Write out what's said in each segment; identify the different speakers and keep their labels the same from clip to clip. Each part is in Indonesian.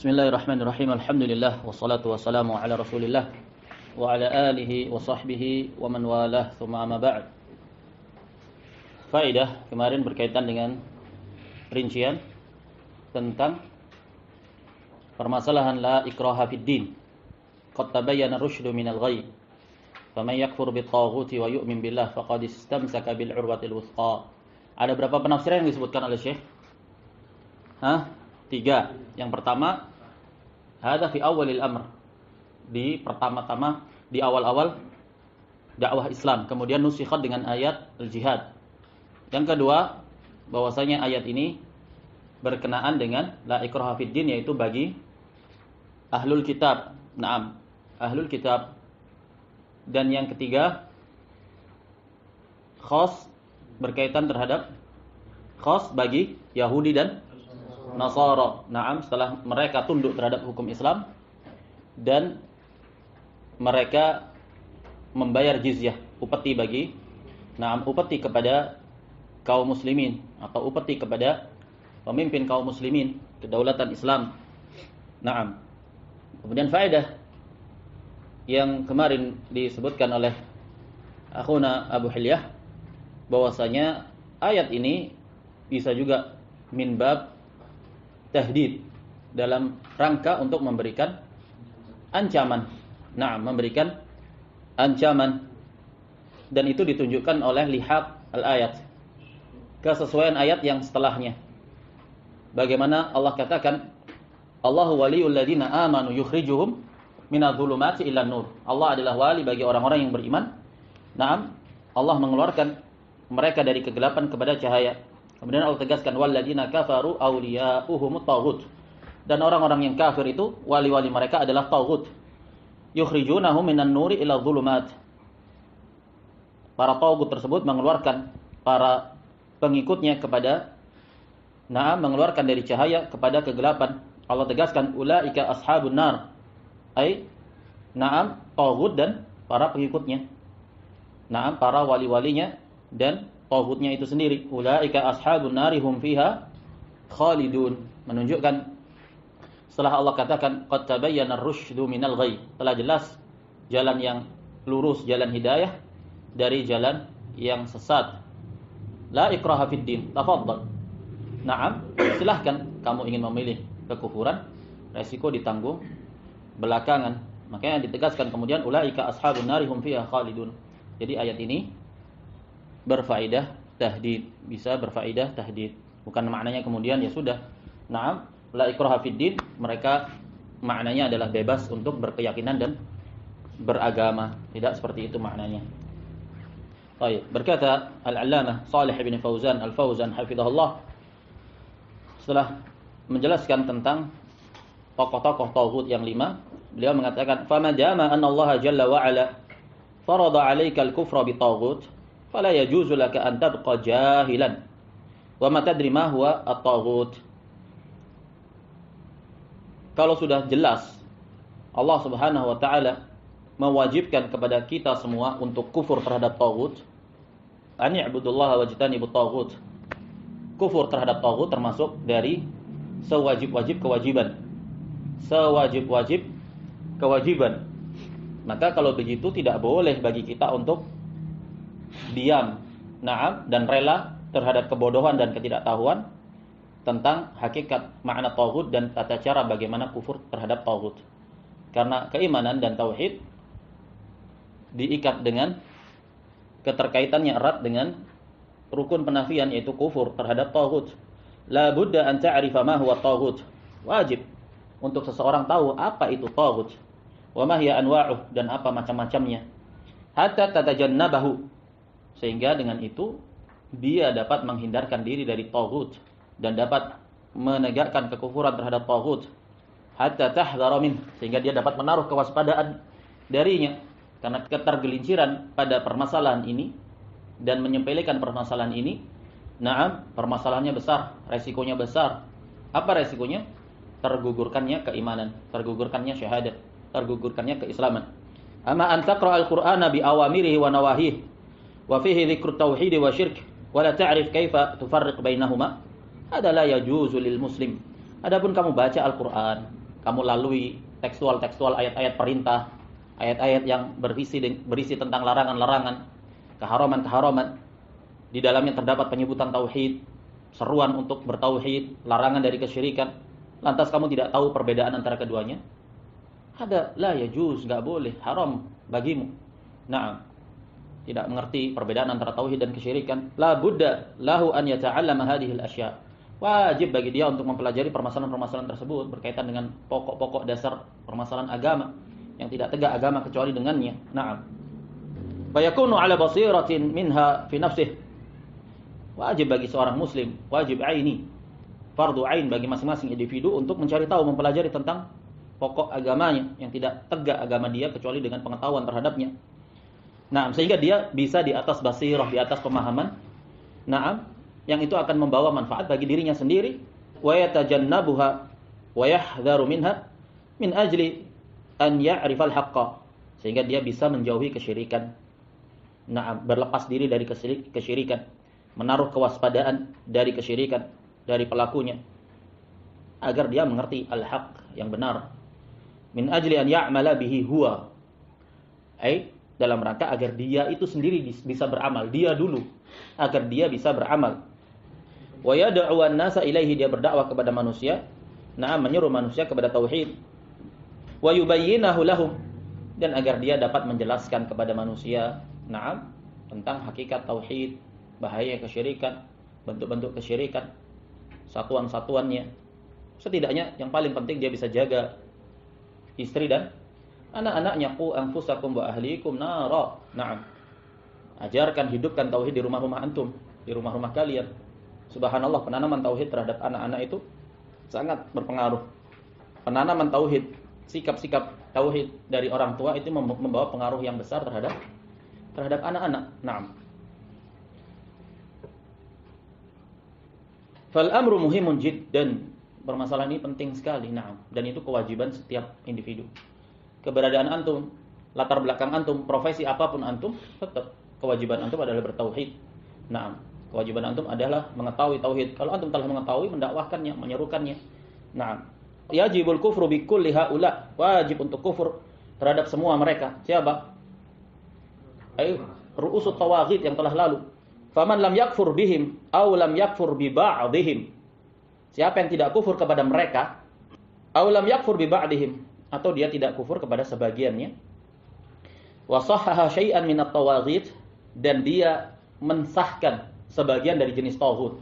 Speaker 1: Bismillahirrahmanirrahim. Alhamdulillah wassalatu wassalamu ala Rasulillah wa ala alihi wa sahbihi wa man walah. Tsumma amma ba'd. Faedah kemarin berkaitan dengan rincian tentang permasalahan la ikraha fid din. Qad tabayyana ar-rusydu minal ghayy. Faman yakfur bit-taghuti wa yu'min billah faqad istamsaka bil 'urwatil wuthqa. Ada berapa penafsiran yang disebutkan oleh Syekh? 3. Yang pertama, hadza fi awalil amr. Di pertama-tama di awal-awal dakwah Islam, kemudian nusikhat dengan ayat al-jihad. Yang kedua, bahwasanya ayat ini berkenaan dengan la ikraha fid din, yaitu bagi ahlul kitab. Naam, ahlul kitab. Dan yang ketiga, khas berkaitan terhadap khas bagi Yahudi dan Nasara. Naam, setelah mereka tunduk terhadap hukum Islam dan mereka membayar jizyah, upeti bagi upeti kepada kaum muslimin atau upeti kepada pemimpin kaum muslimin, kedaulatan Islam. Naam. Kemudian faedah yang kemarin disebutkan oleh akhuna Abu Hilyah, bahwasanya ayat ini bisa juga min bab tahdid, dalam rangka untuk memberikan ancaman. Memberikan ancaman. Dan itu ditunjukkan oleh lihat al-ayat, kesesuaian ayat yang setelahnya. Bagaimana Allah katakan, Allahu waliyul ladzina amanu yukhrijuhum minadh-dhulumati ilan nur. Allah adalah wali bagi orang-orang yang beriman. Allah mengeluarkan mereka dari kegelapan kepada cahaya. Kemudian Allah tegaskan, walladzina kafaru awliya'uhumut taghut. Dan orang-orang yang kafir itu wali-wali mereka adalah taghut. Yukhrijunahum minan nuri ila dhulumat. Para taghut tersebut mengeluarkan para pengikutnya kepada mengeluarkan dari cahaya kepada kegelapan. Allah tegaskan, ulaika ashabun nar. Taghut dan para pengikutnya. Para wali-walinya dan taghutnya itu sendiri. Ulaika ashabun nari hum fiha khalidun. Menunjukkan setelah Allah katakan qad tabayyana ar-rusydu minal ghayy, telah jelas jalan yang lurus, jalan hidayah dari jalan yang sesat. La ikraha fid din, tafadhal. Silahkan kamu ingin memilih kekufuran, resiko ditanggung belakangan. Makanya ditegaskan kemudian ulaika ashabun nari hum fiha khalidun. Jadi ayat ini berfaedah tahdid, bisa berfaedah tahdid. Bukan maknanya kemudian ya sudah, la ikraha fid din, mereka maknanya adalah bebas untuk berkeyakinan dan beragama. Tidak seperti itu maknanya. Baik, berkata Al-Allamah Shalih bin Fauzan Al-Fauzan hafizahullah, setelah menjelaskan tentang tokoh-tokoh tauhid yang 5, beliau mengatakan, "Fama jama anna Allah jalla wa ala farada 'alaika al-kufra bi taghut, fala yajuzu laka an tabqa jahilan wa ma tadri ma huwa at-taghut." Kalau sudah jelas Allah Subhanahu wa taala mewajibkan kepada kita semua untuk kufur terhadap taghut, an ya'budullaha wajtanibut taghut. Kufur terhadap taghut termasuk dari sewajib-wajib kewajiban. Sewajib-wajib kewajiban. Maka kalau begitu tidak boleh bagi kita untuk diam, dan rela terhadap kebodohan dan ketidaktahuan tentang hakikat makna taghut dan tata cara bagaimana kufur terhadap taghut. Karena keimanan dan tauhid diikat dengan keterkaitannya erat dengan rukun penafian, yaitu kufur terhadap taghut. La budda an ta'rifa ma huwa taghut. Wajib untuk seseorang tahu apa itu taghut, wa ma hiya anwa'uh, dan apa macam-macamnya, hatta tatajannabahu, sehingga dengan itu dia dapat menghindarkan diri dari taghut dan dapat menegakkan kekufuran terhadap taghut, hatta tahdhara min, sehingga dia dapat menaruh kewaspadaan darinya. Karena ketergelinciran pada permasalahan ini dan menyepelekan permasalahan ini, permasalahannya besar, resikonya besar. Apa resikonya? Tergugurkannya keimanan, tergugurkannya syahadat, tergugurkannya keislaman. Amma an taqra al-Qur'ana bi awamirihi wa nawahihi wa fihi dzikru tauhid wa syirk wa la ta'rif kaifa tufarriq bainahuma, hada la yajuzu lil muslim. Adapun kamu baca Al-Qur'an, kamu lalui tekstual-tekstual ayat-ayat perintah, ayat-ayat yang berisi tentang larangan-larangan, keharaman-keharaman. Di dalamnya terdapat penyebutan tauhid, seruan untuk bertauhid, larangan dari kesyirikan. Lantas kamu tidak tahu perbedaan antara keduanya? Ada la yajuz, enggak boleh, haram bagimu. Nah, tidak mengerti perbedaan antara tauhid dan kesyirikan. La budda lahu an yata'allama hadhihi al-asya'. Wajib bagi dia untuk mempelajari permasalahan-permasalahan tersebut berkaitan dengan pokok-pokok dasar permasalahan agama yang tidak tegak agama kecuali dengannya. Naam. Fa yakunu 'ala basiratin minha fi nafsihi. Wajib bagi seorang muslim, wajib aini, fardu ain bagi masing-masing individu untuk mencari tahu, mempelajari tentang pokok agamanya yang tidak tegak agama dia kecuali dengan pengetahuan terhadapnya. Nah, sehingga dia bisa di atas basirah, di atas pemahaman. Naam, yang itu akan membawa manfaat bagi dirinya sendiri. Wa yatajannabuha wa yahdharu minha min ajli an ya'rifal haqqa. Sehingga dia bisa menjauhi kesyirikan. Naam, berlepas diri dari kesyirikan, menaruh kewaspadaan dari kesyirikan, dari pelakunya, agar dia mengerti al-haq yang benar. Min ajli an ya'mala bihi huwa. Dalam rangka agar dia itu sendiri bisa beramal, dia dulu, agar dia bisa beramal. Wa yad'u an-nasa ilaihi, dia berdakwah kepada manusia, menyuruh manusia kepada tauhid. Wa yubayyinahu lahum, dan agar dia dapat menjelaskan kepada manusia, tentang hakikat tauhid, bahaya kesyirikan, bentuk-bentuk kesyirikan, satuan-satuannya. Setidaknya yang paling penting dia bisa jaga istri dan anak-anaknya. Qu anfusakum wa ahlikum nara. Naam. Ajarkan, hidupkan tauhid di rumah-rumah antum, di rumah-rumah kalian. Subhanallah, penanaman tauhid terhadap anak-anak itu sangat berpengaruh. Penanaman tauhid, sikap-sikap tauhid dari orang tua itu membawa pengaruh yang besar terhadap anak-anak. Naam. Fal amru muhimun jiddan. Permasalahan ini penting sekali, dan itu kewajiban setiap individu. Keberadaan antum, latar belakang antum, profesi apapun antum, tetap kewajiban antum adalah bertauhid. Kewajiban antum adalah mengetahui tauhid. Kalau antum telah mengetahui, mendakwahkannya, menyerukannya. Yajibul kufru bi kulli haula. Wajib untuk kufur terhadap semua mereka. Siapa? Ru'usut tawaghit yang telah lalu. Faman lam yakfur bihim aw lam yakfur bi ba'dihim. Siapa yang tidak kufur kepada mereka, aw lam yakfur bi ba'dihim, atau dia tidak kufur kepada sebagiannya, wa sahhaha syai'an min at-tawaghit, dan dia mensahkan sebagian dari jenis tauhid.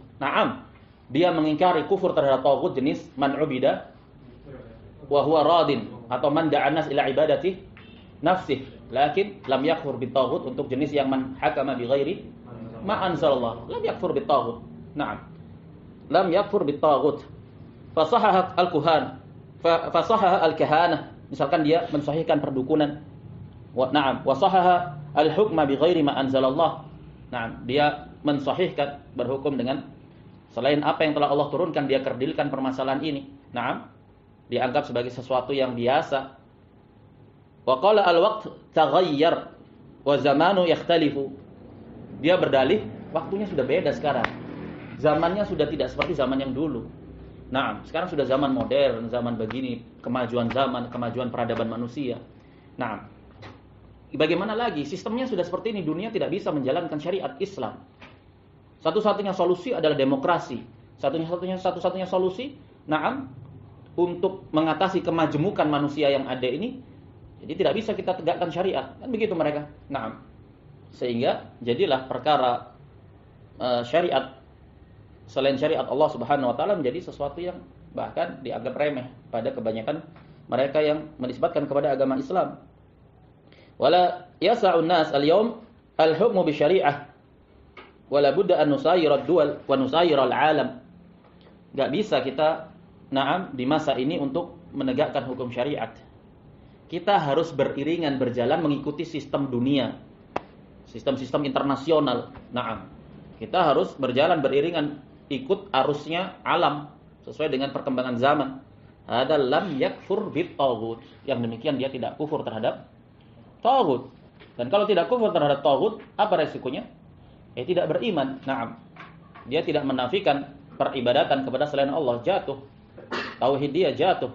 Speaker 1: Dia mengingkari kufur terhadap tauhid jenis man ubida wa huwa radin, atau man da'anas ila ibadati nafsih, lakin lam yakfur bi tauhid, untuk jenis yang man hakama bi ghairi ma anzalallah, lam yakfur bi tauhid. Lam yakfur bit-taghut. Fasahaha al-kuhan, fasahaha al-kahana. Misalkan dia mensahihkan perdukunan. Wa sahaha al-hukma bi ghairi ma anzalallah. Dia mensahihkan berhukum dengan selain apa yang telah Allah turunkan, dia kerdilkan permasalahan ini. Dianggap sebagai sesuatu yang biasa. Wa qala al-waqt taghayyar wa zamanu yakhtalifu. Dia berdalih, waktunya sudah beda sekarang. Zamannya sudah tidak seperti zaman yang dulu. Sekarang sudah zaman modern, zaman begini, kemajuan zaman, kemajuan peradaban manusia. Bagaimana lagi? Sistemnya sudah seperti ini, dunia tidak bisa menjalankan syariat Islam. Satu-satunya solusi adalah demokrasi. Satu-satunya solusi, untuk mengatasi kemajemukan manusia yang ada ini. Jadi tidak bisa kita tegakkan syariat. Kan begitu mereka. Sehingga jadilah perkara syariat selain syariat Allah Subhanahu wa taala menjadi sesuatu yang bahkan dianggap remeh pada kebanyakan mereka yang menisbatkan kepada agama Islam. Wala yas'un nas al-yawm al-hukmu bi syari'ah. Wala budda an nusayira ad-duwal wa nusayira al-alam. Enggak bisa kita di masa ini untuk menegakkan hukum syariat. Kita harus beriringan berjalan mengikuti sistem dunia. Sistem-sistem internasional. Kita harus berjalan beriringan ikut arusnya alam sesuai dengan perkembangan zaman. Hada lam yakfur bit taghut. Yang demikian dia tidak kufur terhadap taghut. Dan kalau tidak kufur terhadap taghut, apa resikonya? Tidak beriman. Dia tidak menafikan peribadatan kepada selain Allah, jatuh. Tauhid dia jatuh.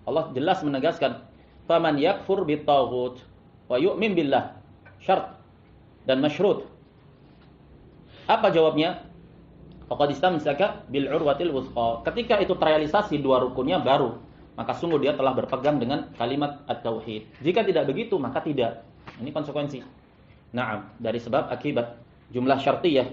Speaker 1: Allah jelas menegaskan, "Faman yakfur bit-taghut wa yu'min billah." Syarat dan masyrut. Apa jawabnya? Faqad istamsaka bil urwatil wuthqa. Ketika itu terrealisasi dua rukunnya baru, maka sungguh dia telah berpegang dengan kalimat at-tauhid. Jika tidak begitu, maka tidak. Ini konsekuensi. Naam, dari sebab akibat jumlah syartiyah.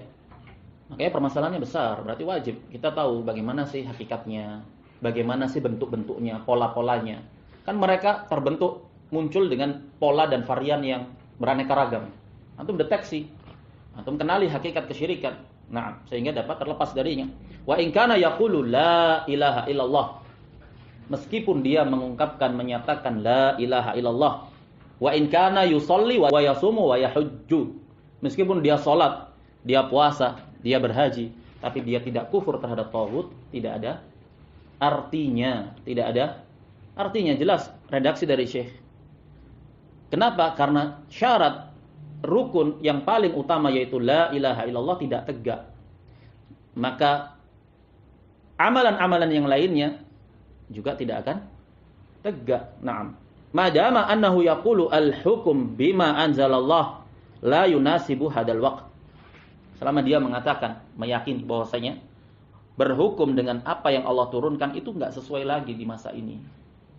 Speaker 1: Makanya permasalahannya besar, berarti wajib kita tahu bagaimana sih hakikatnya, bagaimana sih bentuk-bentuknya, pola-polanya. Kan mereka terbentuk muncul dengan pola dan varian yang beraneka ragam. Antum deteksi, antum kenali hakikat kesyirikan. Nah, sehingga dapat terlepas darinya. Wa in kana yaqulu la ilaha illallah. Meskipun dia mengungkapkan, menyatakan la ilaha illallah. Wa in kana yusalli wa yasumu wa yahujju. Meskipun dia salat, dia puasa, dia berhaji, tapi dia tidak kufur terhadap taghut, tidak ada artinya, tidak ada artinya. Jelas redaksi dari Syekh. Kenapa? Karena syarat rukun yang paling utama yaitu la ilaha illallah tidak tegak. Maka amalan-amalan yang lainnya juga tidak akan tegak. Naam. Madama annahu yaqulu al-hukum bima anzalallah la yunasibu hadal waqt. Selama dia mengatakan, meyakini bahwasanya berhukum dengan apa yang Allah turunkan itu enggak sesuai lagi di masa ini.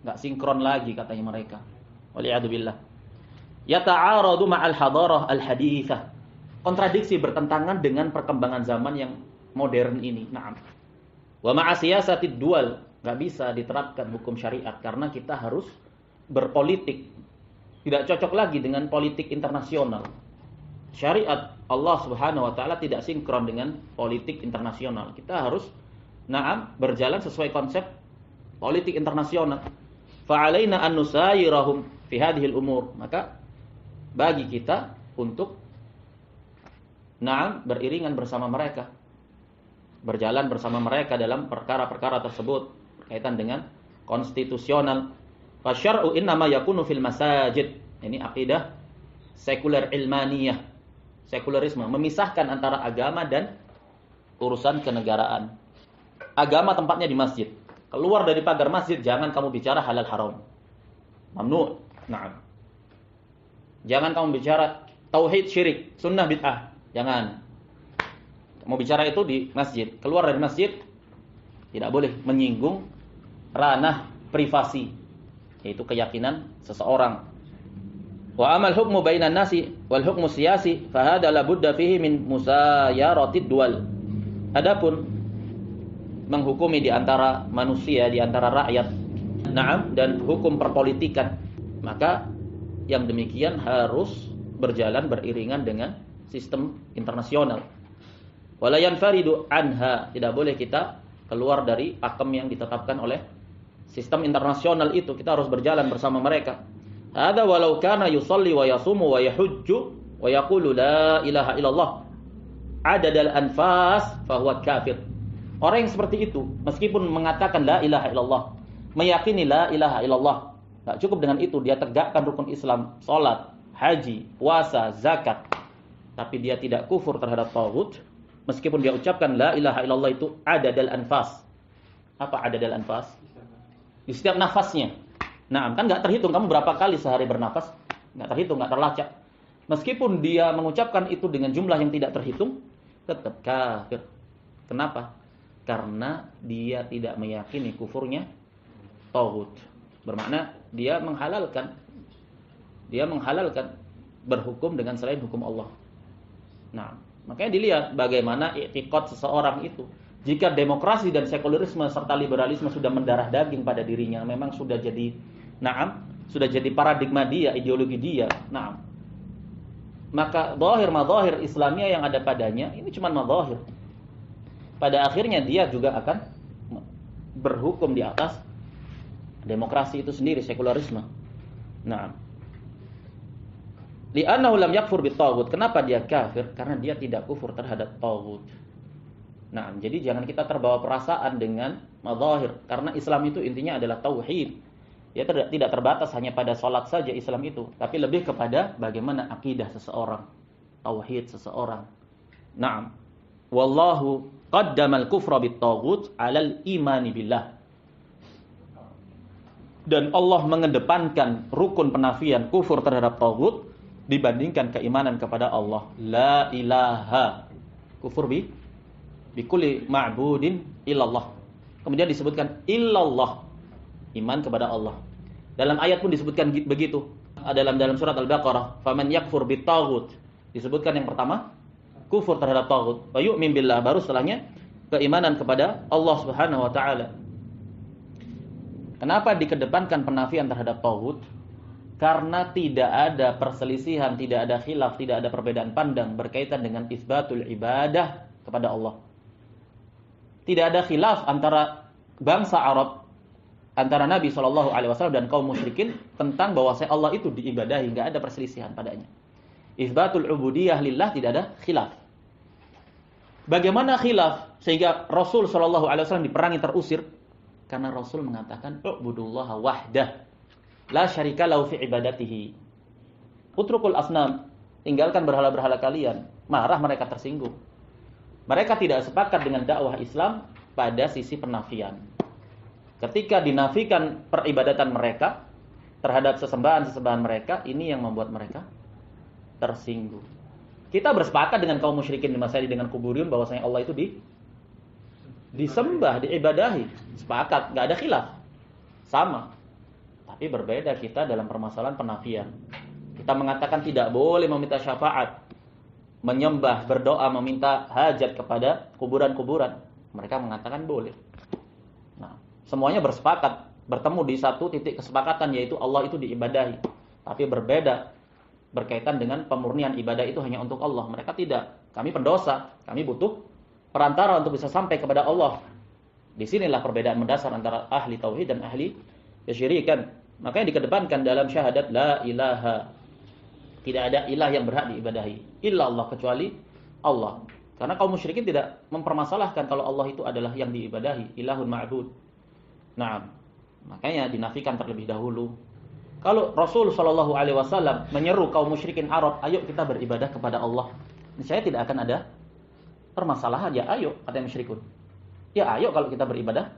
Speaker 1: Enggak sinkron lagi katanya mereka. Waliyadzubillah. Yata'aradu ma'al hadarah al-hadithah. Kontradiksi bertentangan dengan perkembangan zaman yang modern ini. Naam. Wa ma'a siyasatid dual. Enggak bisa diterapkan hukum syariat karena kita harus berpolitik. Tidak cocok lagi dengan politik internasional. Syariat Allah Subhanahu wa taala tidak sinkron dengan politik internasional. Kita harus berjalan sesuai konsep politik internasional. Fa'alaina an nusayirahum fi hadhihi al-umur. Maka bagi kita untuk beriringan bersama mereka. Berjalan bersama mereka dalam perkara-perkara tersebut berkaitan dengan konstitusional. Fasyar'u innama yakunu fil masajid. Ini akidah sekuler ilmaniyah. Sekularisme memisahkan antara agama dan urusan kenegaraan. Agama tempatnya di masjid. Keluar dari pagar masjid jangan kamu bicara halal haram. Mamnu. Naam. Jangan kamu bicara tauhid syirik, sunnah bid'ah. Jangan. Mau bicara itu di masjid. Keluar dari masjid tidak boleh menyinggung ranah privasi, yaitu keyakinan seseorang. Wa amal hukmu bainan nasi wal hukmu siyasi fa hadza la budda fihi min musayaratid dual. Adapun menghukumi di antara manusia, di antara rakyat, dan hukum perpolitikan, maka yang demikian harus berjalan beriringan dengan sistem internasional. Wala yanfaridu anha, tidak boleh kita keluar dari pakem yang ditetapkan oleh sistem internasional itu. Kita harus berjalan bersama mereka. Hada walau kana yusalli wa yasumu wa yahujju wa yaqulu la ilaha illallah adadal anfas fahuwa kafir. Orang yang seperti itu meskipun mengatakan la ilaha illallah, meyakini la ilaha illallah, enggak cukup dengan itu dia tegakkan rukun Islam, salat, haji, puasa, zakat, tapi dia tidak kufur terhadap taghut meskipun dia ucapkan la ilaha illallah itu adadal anfas. Apa adadal anfas? Di setiap nafasnya. Nah, kan nggak terhitung kamu berapa kali sehari bernafas, nggak terhitung, nggak terlacak. Meskipun dia mengucapkan itu dengan jumlah yang tidak terhitung, tetap kafir. Kenapa? Karena dia tidak meyakini kufurnya taghut. Bermakna dia menghalalkan berhukum dengan selain hukum Allah. Nah, makanya dilihat bagaimana i'tiqad seseorang itu. Jika demokrasi dan sekularisme serta liberalisme sudah mendarah daging pada dirinya, memang sudah jadi paradigma dia, ideologi dia. Maka zahir-mazahir Islamiyah yang ada padanya ini cuma mazahir. Pada akhirnya dia juga akan berhukum di atas demokrasi itu sendiri, sekularisme. Li'annahu lam yakfur bit-taghut. Kenapa dia kafir? Karena dia tidak kufur terhadap taghut. Jadi jangan kita terbawa perasaan dengan mazahir, karena Islam itu intinya adalah tauhid. Ya tidak terbatas hanya pada salat saja Islam itu, tapi lebih kepada bagaimana akidah seseorang, tauhid seseorang. Wallahu qaddamal kufra bit-taghut 'alal imani billah. Dan Allah mengedepankan rukun penafian kufur terhadap taghut dibandingkan keimanan kepada Allah. La ilaha. Kufur bi kulli ma'budin illallah. Kemudian disebutkan illallah. Iman kepada Allah. Dalam ayat pun disebutkan begitu. Dalam surat Al-Baqarah, faman yakfur bitaghut. Disebutkan yang pertama kufur terhadap taghut. Wa yu'min billah, baru setelahnya keimanan kepada Allah Subhanahu wa taala. Kenapa dikedepankan penafian terhadap taghut? Karena tidak ada perselisihan, tidak ada khilaf, tidak ada perbedaan pandang berkaitan dengan isbatul ibadah kepada Allah. Tidak ada khilaf antara bangsa Arab, antara Nabi SAW dan kaum musyrikin tentang bahwa Allah itu diibadahi, nggak ada perselisihan padanya. Isbatul ubudiyah lillah, tidak ada khilaf. Bagaimana khilaf sehingga Rasul SAW diperangi terusir? Karena Rasul mengatakan u'budullaha wahdah la syarika lahu fi ibadatihi. Utrukul asnam, tinggalkan berhala-berhala kalian. Marah mereka, tersinggung. Mereka tidak sepakat dengan dakwah Islam pada sisi penafian. Ketika dinafikan peribadatan mereka terhadap sesembahan-sesembahan mereka, ini yang membuat mereka tersinggung. Kita bersepakat dengan kaum musyrikin di masa ini dengan kuburiyun bahwasanya Allah itu disembah, diibadahi. Sepakat, nggak ada khilaf. Sama. Tapi berbeda kita dalam permasalahan penafian. Kita mengatakan tidak boleh meminta syafaat, menyembah, berdoa, meminta hajat kepada kuburan-kuburan. Mereka mengatakan boleh. Nah, semuanya bersepakat, bertemu di satu titik kesepakatan, yaitu Allah itu diibadahi. Tapi berbeda berkaitan dengan pemurnian ibadah itu hanya untuk Allah. Mereka tidak. Kami pendosa, kami butuh perantara untuk bisa sampai kepada Allah. Disinilah perbedaan mendasar antara ahli tauhid dan ahli kesyirikan. Makanya dikedepankan dalam syahadat la ilaha. Tidak ada ilah yang berhak diibadahi illa Allah, kecuali Allah. Karena kaum musyrikin tidak mempermasalahkan kalau Allah itu adalah yang diibadahi, ilahun ma'bud. Nah, makanya dinafikan terlebih dahulu. Kalau Rasul SAW menyeru kaum musyrikin Arab, ayo kita beribadah kepada Allah, niscaya tidak akan ada permasalahan. Ya ayo, kata yang musyrikun. Ya ayo kalau kita beribadah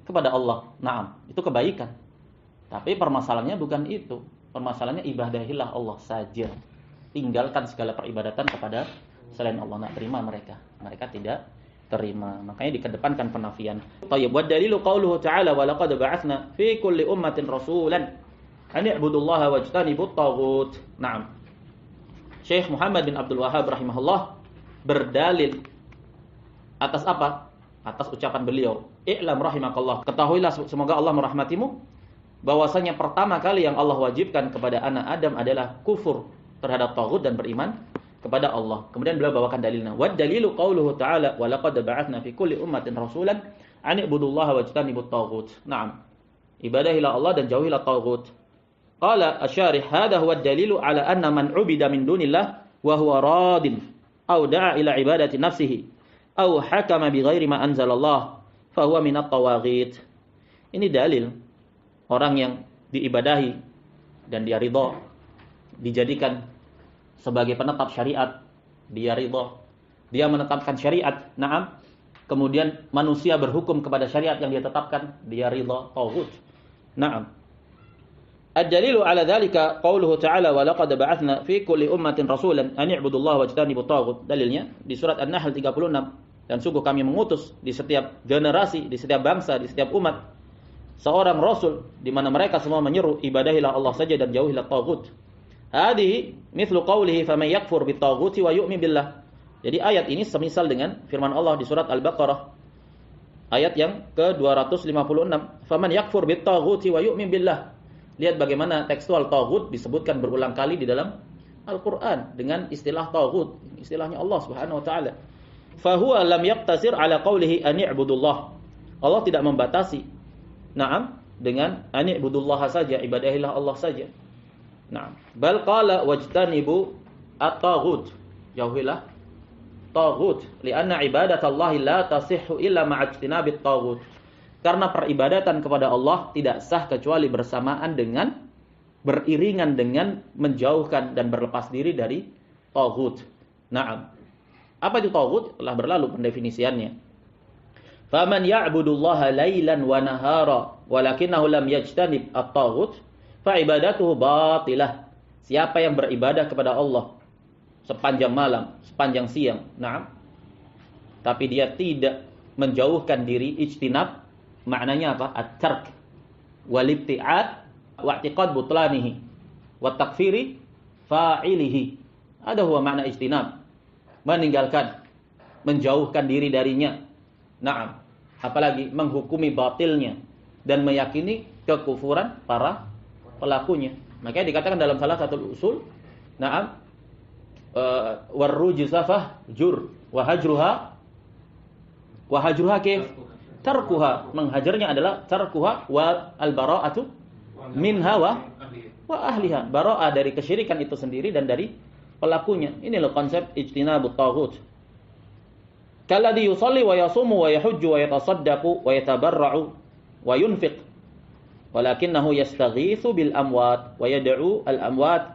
Speaker 1: kepada Allah. Naam, itu kebaikan. Tapi permasalahannya bukan itu. Permasalahannya ibadahilah Allah saja. Tinggalkan segala peribadatan kepada selain Allah. Nak terima mereka. Mereka tidak terima. Makanya dikedepankan penafian. Tayyib, wa dalilu qauluhu ta'ala wa laqad ba'atsna fi kulli ummatin rasulan an i'budullaha wajtanibut taghut. Naam. Syekh Muhammad bin Abdul Wahhab rahimahullah berdalil atas apa? Atas ucapan beliau, i'lam rahimakallah, ketahuilah semoga Allah merahmatimu, bahwasanya pertama kali yang Allah wajibkan kepada anak Adam adalah kufur terhadap taghut dan beriman kepada Allah. Kemudian beliau bawakan dalilnya. Wa dalilu qauluhu ta'ala wa laqad ba'atsna fi kulli ummatin rasulan an i'budullaha wajtanibut taghut. Naam. Ibadahilah Allah dan jauhilah taghut. Qala asy-syarih hadha huwa ad-dalilu ala anna man 'ubida min dunillah wa huwa radin aw da'a ila ibadati nafsihi aw hakama bi ghairi ma anzalallah fa huwa minat tawaghit. Ini dalil orang yang diibadahi dan dia ridha, dijadikan sebagai penetap syariat, dia ridha, dia menetapkan syariat, na'am. Kemudian manusia berhukum kepada syariat yang dia tetapkan, dia ridha, taghut. Na'am. Ad-dalilu ala dzalika qauluhu ta'ala wa laqad ba'atsna fi kulli ummatin rasulan an i'budullaha wajtanibut taghut. Dalilnya di surat An-Nahl 36. Dan sungguh kami mengutus di setiap generasi, di setiap bangsa, di setiap umat seorang rasul di mana mereka semua menyeru ibadahilah Allah saja dan jauhilah taghut. Hadhihi mithlu qawlihi faman yakfur bit-taghuti wa yu'min billah. Jadi ayat ini semisal dengan firman Allah di surat Al-Baqarah ayat yang ke-256, faman yakfur bit-taghuti wa yu'min billah. Lihat bagaimana tekstual taghut disebutkan berulang kali di dalam Al-Qur'an dengan istilah taghut, istilahnya Allah Subhanahu wa taala. Fahuwa lam yaqtasir ala qawlihi an i'budullah. Allah tidak membatasi, na'am, dengan an i'budullah saja, ibadahilah Allah saja. Na'am. Bal qala wajtanibu at-taghut. Jauhilah taghut, li'anna ibadatallahi la tasihhu illa ma'ajtinabit taghut. Karena peribadatan kepada Allah tidak sah kecuali bersamaan dengan, beriringan dengan menjauhkan dan berlepas diri dari taghut. Na'am. Apa itu taghut? Telah berlalu pendefinisiannya. Faman ya'budullaha lailan wa nahara walakinahu lam yajtanib at-taghut fa ibadatuhu batilah. Siapa yang beribadah kepada Allah sepanjang malam, sepanjang siang, na'am, tapi dia tidak menjauhkan diri, ijtinab, maknanya apa? At-tark wal ibti'ad wa i'tiqad butlanihi wa takfiri fa'ilihi. Ada huwa makna ijtinab, meninggalkan, menjauhkan diri darinya. Na'am, apalagi menghukumi batilnya dan meyakini kekufuran para pelakunya. Makanya dikatakan dalam salah satu usul, na'am, warrujusafah jur wa hajruha kif tarkuha, menghajarnya adalah tarkuha wa albara'atu minha wa ahliha, bara'ah dari kesyirikan itu sendiri dan dari pelakunya. Ini loh konsep ijtinabut taghut. Kalladhi yusalli wa yasumu wa yahujju wa yatasaddaqu wa yatabarra'u wa yunfiq walakinnahu yastaghithu bil amwat wa yad'u al amwat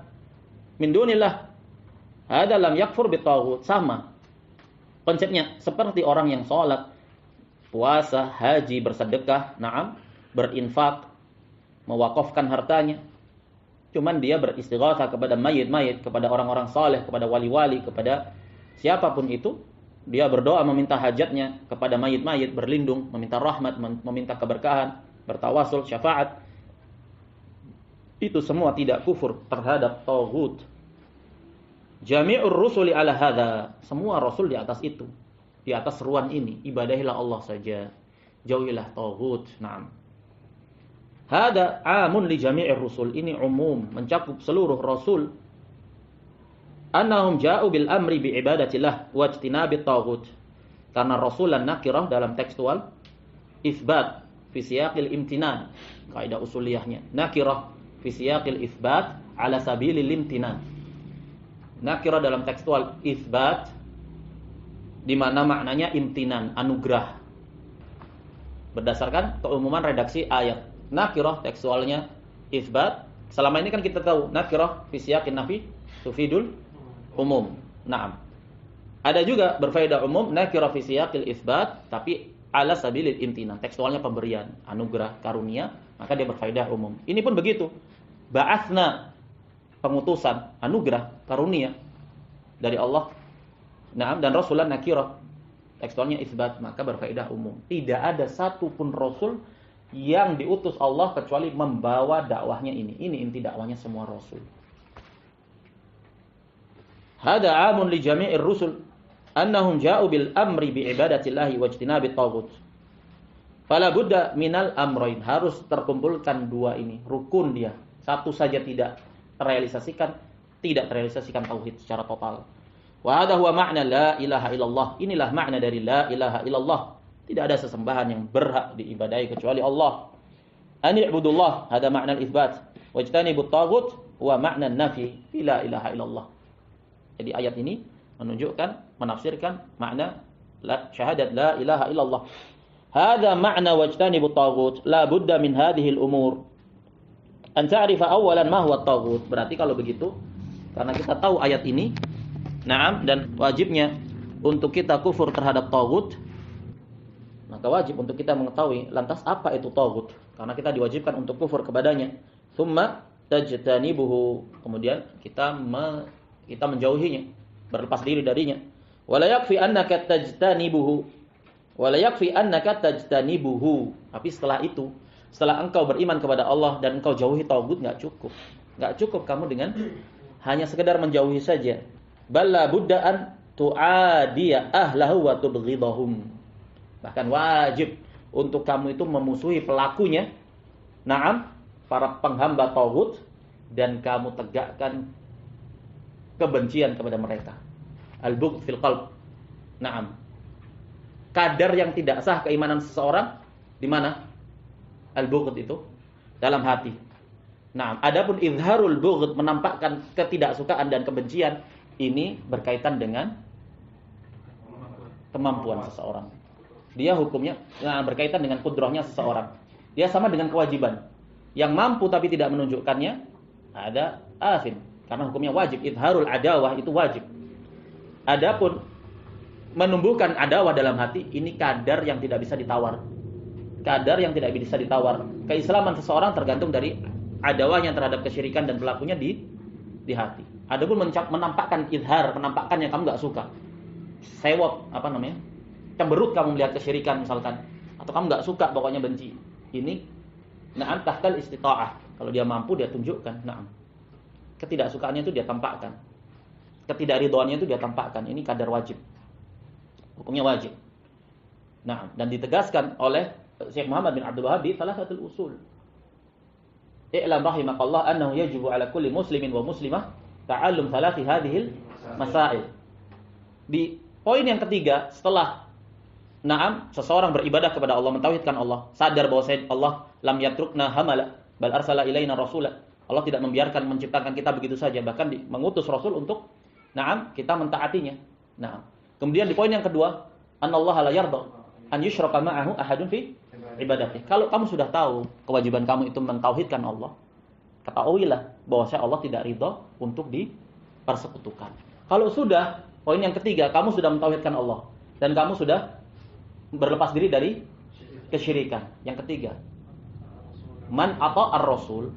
Speaker 1: min dunillah. Hada lam yakfur bit taghut. Sama konsepnya seperti orang yang sholat, puasa, haji, bersedekah, na'am, berinfak, mewakafkan hartanya. Cuman dia beristighatsah kepada mayit-mayit, kepada orang-orang saleh, kepada wali-wali, kepada siapapun itu. Dia berdoa meminta hajatnya kepada mayit-mayit, berlindung, meminta rahmat, meminta keberkahan, bertawasul, syafaat. Itu semua tidak kufur terhadap taghut. Jami'ur rusuli ala hadha. Semua rasul di atas itu. Di atas seruan ini. Ibadahilah Allah saja. Jauhilah taghut. Naam. Hada amun li jami'ir rusul. Ini umum. Mencakup seluruh rasul. Annahum ja'u bil amri bi ibadatillah wa ijtinabit taghut. Karena rasulan nakirah dalam tekstual. Isbat. Fi siyaqil imtinan. Kaidah usuliyahnya. Nakirah. Fi siyaqil isbat. Ala sabilil imtinan. Nakirah dalam tekstual isbat, di mana maknanya imtinan, anugerah. Berdasarkan keumuman redaksi ayat. Nakirah tekstualnya isbat. Selama ini kan kita tahu nakirah fi siyaqin nafi tufidul umum. Naam. Ada juga berfaedah umum nakirah fi siyaqil isbat tapi ala sabilil imtinan. Tekstualnya pemberian, anugerah, karunia, maka dia berfaedah umum. Ini pun begitu. Ba'atsna, pengutusan, anugerah, karunia dari Allah. Naam, dan rasulan nakirah. Tekstualnya isbat, maka berfaedah umum. Tidak ada satupun rasul yang diutus Allah kecuali membawa dakwahnya ini. Ini inti dakwahnya semua rasul. Hada amun li jami'ir rusul annahum ja'u bil amri bi ibadatillahi wa ijtinabit taghut. Fala budda minal amrain, harus terkumpulkan dua ini, rukun dia. Satu saja tidak terrealisasikan tauhid secara total. Wa hadha huwa ma'na la ilaha illallah. Inilah makna dari la ilaha illallah. Tidak ada sesembahan yang berhak diibadahi kecuali Allah. An i'budullah, hada makna al-itsbat. Wajtanibut taghut huwa makna an-nafi fi la ilaha illallah. Jadi ayat ini menunjukkan, menafsirkan makna syahadat la ilaha illallah. Hada makna wajtanibut taghut. La budda min hadhihi al-umur. An ta'rifa awalan ma huwa at-taghut. Berarti kalau begitu, karena kita tahu ayat ini, na'am, dan wajibnya untuk kita kufur terhadap taghut, maka wajib untuk kita mengetahui lantas apa itu taghut, karena kita diwajibkan untuk kufur kepadanya. Tsumma tajtanibuhu, kemudian kita menjauhinya, berlepas diri darinya. Wala yakfi annaka tajtanibuhu. Wala yakfi annaka tajtanibuhu. Tapi setelah itu, setelah engkau beriman kepada Allah dan engkau jauhi taghut, enggak cukup. Enggak cukup kamu dengan hanya sekedar menjauhi saja. Balla budda'an tu'adiya ahlahu wa tubghidahum. Bahkan wajib untuk kamu itu memusuhi pelakunya. Naam, para penghamba taghut, dan kamu tegakkan kebencian kepada mereka. Al-bughd fil qalb. Naam. Kadar yang tidak sah keimanan seseorang di mana? Al-bughd itu dalam hati. Nah, adapun izharul bughd, menampakkan ketidaksukaan dan kebencian, ini berkaitan dengan kemampuan seseorang. Dia hukumnya berkaitan dengan kudrahnya seseorang. Dia sama dengan kewajiban. Yang mampu tapi tidak menunjukkannya, ada asim, karena hukumnya wajib. Izharul adawah itu wajib. Adapun menumbuhkan adawah dalam hati, ini kadar yang tidak bisa ditawar. Kadar yang tidak bisa ditawar. Keislaman seseorang tergantung dari adawahnya terhadap kesyirikan dan pelakunya di hati. Adapun menampakkan izhar, menampakkan yang kamu nggak suka, sewot, cemberut kamu melihat kesyirikan misalkan, atau kamu nggak suka, pokoknya benci. Ini na'am tahtal istita'ah. Kalau dia mampu dia tunjukkan, na'am. Ketidaksukaannya itu dia tampakkan. Ketidakridhoannya itu dia tampakkan. Ini kadar wajib. Hukumnya wajib. Na'am, dan ditegaskan oleh Syekh Muhammad bin Abdul Wahhab di Thalathatul Usul. I'lam rahimakallah annahu yajibu ala kulli muslimin wa muslimah ta'allum thalathi hadhil masail. Di poin yang ketiga, setelah seseorang beribadah kepada Allah, mentauhidkan Allah, sadar bahwa Allah lam yatrukna hamala bal arsala ilaina rasula. Allah tidak membiarkan menciptakan kita begitu saja, bahkan mengutus rasul untuk kita mentaatinya. Kemudian di poin yang kedua, anallaha la yarda an yushraka ma'ahu ahadun fi ibadati. Kalau kamu sudah tahu kewajiban kamu itu mentauhidkan Allah, ketahuilah bahwa Allah tidak ridha untuk dipersekutukan. Kalau sudah, poin yang ketiga, kamu sudah mentauhidkan Allah dan kamu sudah berlepas diri dari kesyirikan. Yang ketiga, man atau ar-rasul,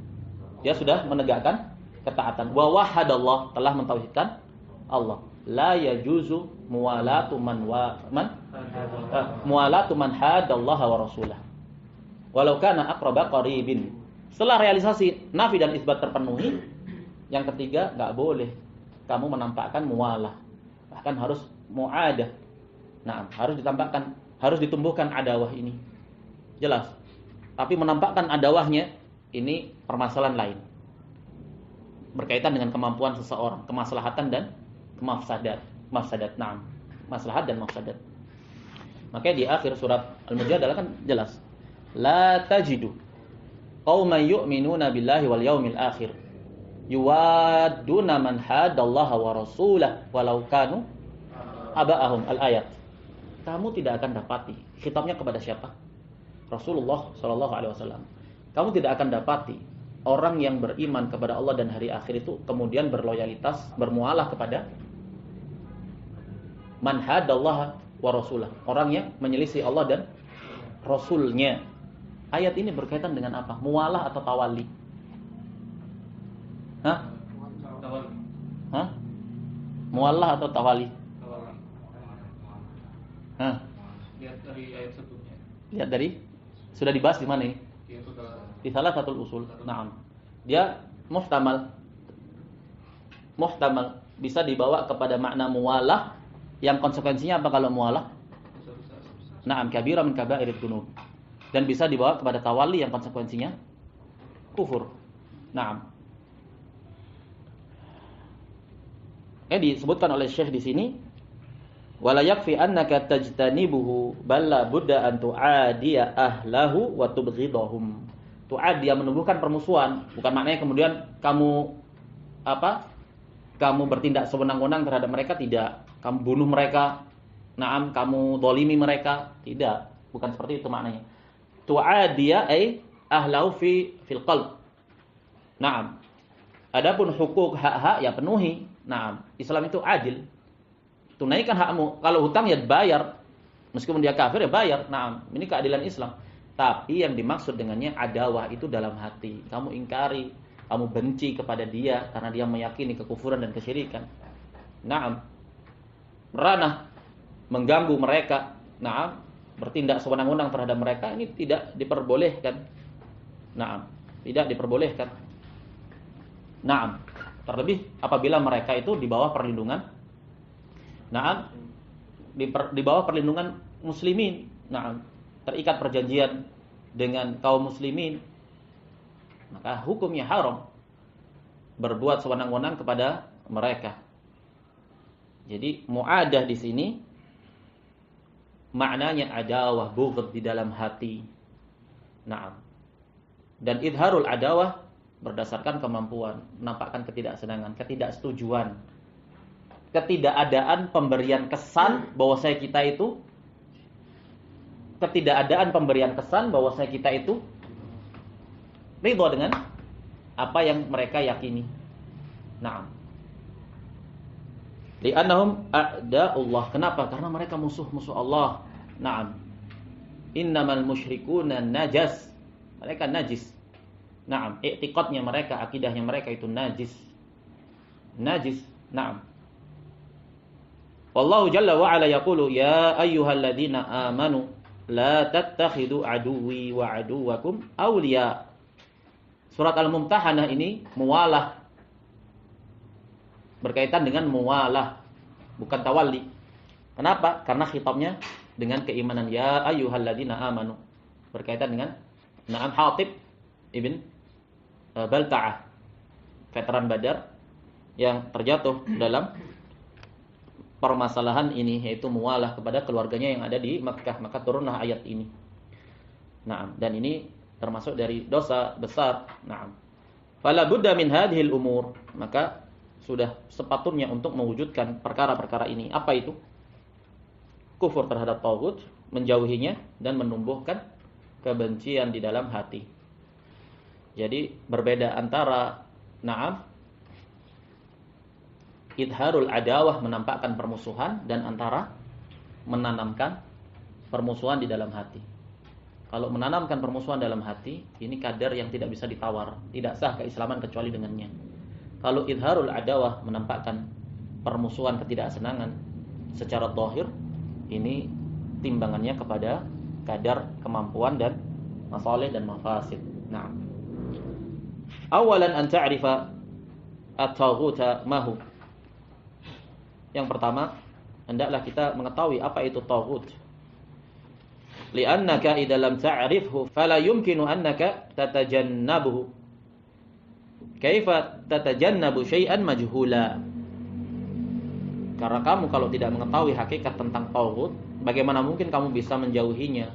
Speaker 1: dia sudah menegakkan ketaatan. Wa wahadallah, telah mentauhidkan Allah. La yajuzu muwalatu man hadallaha wa rasulah. Walau kana aqraba qaribin. Setelah realisasi nafi dan isbat terpenuhi, yang ketiga, enggak boleh kamu menampakkan muwalah. Bahkan harus muadah. Harus ditampakkan, harus ditumbuhkan adawah ini. Jelas. Tapi menampakkan adawahnya ini permasalahan lain. Berkaitan dengan kemampuan seseorang, kemaslahatan dan kemafsadat. Maslahat dan mafsadat. Makanya di akhir surat Al-Mujadalah kan jelas. La tajidu qauman yu'minuna billahi wal yaumil akhir yuwadduna man hadallaha wa rasulahu walau kanu aba'ahum. Al-ayat. Kamu tidak akan dapati. Khitabnya kepada siapa? Rasulullah sallallahu alaihi wasallam. Kamu tidak akan dapati orang yang beriman kepada Allah dan hari akhir itu kemudian berloyalitas, bermualah kepada man hadallaha wa rasulah, orang yang menyelisih Allah dan Rasulnya. Ayat ini berkaitan dengan apa? Mualah atau tawali? Mualah atau tawali?
Speaker 2: Lihat dari ayat sebelumnya.
Speaker 1: Lihat dari, sudah dibahas di mana ini? Di Thalathatul Usul. Dia muhtamal, bisa dibawa kepada makna mualah yang konsekuensinya apa kalau mualah? Kabira min kabairid dzunub. Dan bisa dibawa kepada tawali yang konsekuensinya kufur. Disebutkan oleh Syekh di sini, wala yakfi annaka tajtanibuhu bal la budda an tu'adiya ahlahu wa tubghidahum. Tu'adiya menumbuhkan permusuhan, bukan maknanya kemudian kamu bertindak sewenang-wenang terhadap mereka, tidak. Kamu bunuh mereka, kamu dolimi mereka, tidak. Bukan seperti itu maknanya. Tu'adiya ay ahlahu fil qalb. Adapun hukuk hak-hak ya penuhi. Islam itu adil. Tunaikan hakmu. Kalau hutang ya bayar. Meskipun dia kafir ya bayar. Ini keadilan Islam. Tapi yang dimaksud dengannya adawah itu dalam hati. Kamu ingkari, kamu benci kepada dia karena dia meyakini kekufuran dan kesyirikan. Meranah, mengganggu mereka. Bertindak sewenang-wenang terhadap mereka, ini tidak diperbolehkan. Tidak diperbolehkan. Terlebih apabila mereka itu di bawah perlindungan di bawah perlindungan muslimin. Terikat perjanjian dengan kaum muslimin, maka hukumnya haram berbuat sewenang-wenang kepada mereka. Jadi muadah di sini maknanya adawah, bughd di dalam hati. Dan idharul adawah berdasarkan kemampuan, menampakkan ketidaksenangan, ketidaksetujuan, ketidakadaan pemberian kesan bahwa kita itu ridha dengan apa yang mereka yakini. Li'annahum a'da'ullah. Kenapa? Karena mereka musuh-musuh Allah. Naam. Innamal musyrikuna najas. Mereka najis. Naam, i'tiqadnya mereka, akidahnya mereka itu najis. Najis. Naam. Wallahu jalla wa ala yaqulu ya ayyuhalladzina amanu la tattakhidu aduwwi wa aduwwakum awliya. Surat Al-Mumtahanah ini muwalah. Berkaitan dengan muwalah, bukan tawalli. Kenapa? Karena khitabnya dengan keimanan ya ayyuhalladzina amanu. Berkaitan dengan Na'am Hatib ibn Balta'ah, veteran Badar yang terjatuh dalam permasalahan ini, yaitu muwalah kepada keluarganya yang ada di Makkah. Maka turunlah ayat ini. Naam, dan ini termasuk dari dosa besar. Naam. Fala budda min hadhil umur. Maka sudah sepatutnya untuk mewujudkan perkara-perkara ini. Apa itu? Kufur terhadap taghut, menjauhinya dan menumbuhkan kebencian di dalam hati. Jadi berbeda antara idharul adawah, menampakkan permusuhan, dan antara menanamkan permusuhan di dalam hati. Kalau menanamkan permusuhan dalam hati, ini kadar yang tidak bisa ditawar, tidak sah keislaman kecuali dengannya. Kalau idharul adawah, menampakkan permusuhan, ketidaksenangan secara zahir, ini timbangannya kepada kadar kemampuan dan masalih dan mafasid. Nah, awalan an ta'rifa at-taghuta ma hu. Yang pertama, hendaklah kita mengetahui apa itu taghut. Li'annaka idza lam ta'rifhu fala yumkinu annaka tatajannabuhu. Kaifa tatajannabu syai'an majhula? Karena kamu kalau tidak mengetahui hakikat tentang taghut, bagaimana mungkin kamu bisa menjauhinya?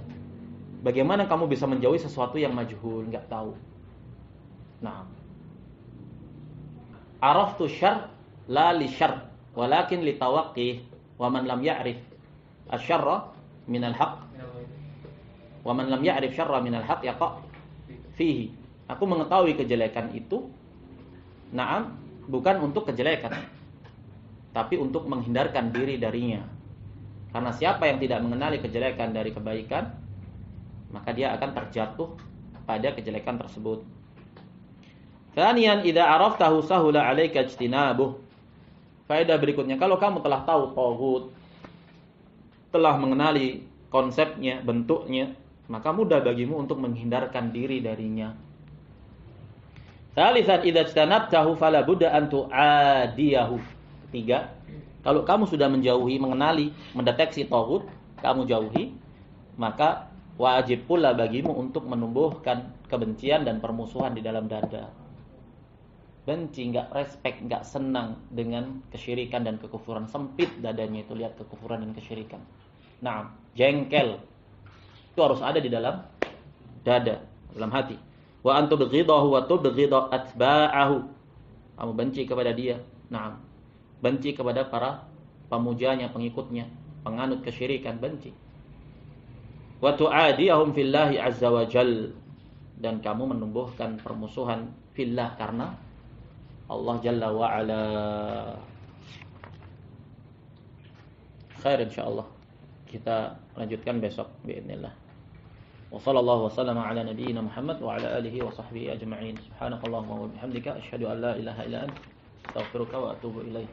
Speaker 1: Bagaimana kamu bisa menjauhi sesuatu yang majhul, enggak tahu? Nah, araftu syarr la li syarr, walakin li tawaqqih, wa man lam ya'rif asy-syarra min al-haqq, wa man lam ya'rif syarra min al-haqq yaqa fihi. Aku mengetahui kejelekan itu, na'am, bukan untuk kejelekan, tapi untuk menghindarkan diri darinya. Karena siapa yang tidak mengenali kejelekan dari kebaikan, maka dia akan terjatuh pada kejelekan tersebut. Tsaniyan, idza araftahu sahula 'alaika ijtinabuh. Faedah berikutnya, kalau kamu telah tahu taghut, telah mengenali konsepnya, bentuknya, maka mudah bagimu untuk menghindarkan diri darinya. Tsalitsan, idza ijtanabtahu fala budda an tu'adiyahu. Ketiga, kalau kamu sudah menjauhi, mengenali, mendeteksi taghut, kamu jauhi, maka wajib pula bagimu untuk menumbuhkan kebencian dan permusuhan di dalam dada. Benci, enggak respect, enggak senang dengan kesyirikan dan kekufuran. Sempit dadanya itu, lihat kekufuran dan kesyirikan. Nah, jengkel. Itu harus ada di dalam dada, dalam hati. Wa antu bighidahu wa tubghidha atba'ahu. Kamu benci kepada dia. Nah, benci kepada para pemujanya, pengikutnya, penganut kesyirikan, benci. Wa tu'adiyahum fillahi azza wa jal. Dan kamu menumbuhkan permusuhan fillah karena Allah jalla wa ala. Khair insyaallah. Kita lanjutkan besok باذنillah. Wa sallallahu wasallama ala nabiyyina Muhammad wa ala alihi wa sahbihi ajma'in. Subhanakallahumma wa bihamdika asyhadu an la ilaha illa anta astaghfiruka wa atubu ilaik.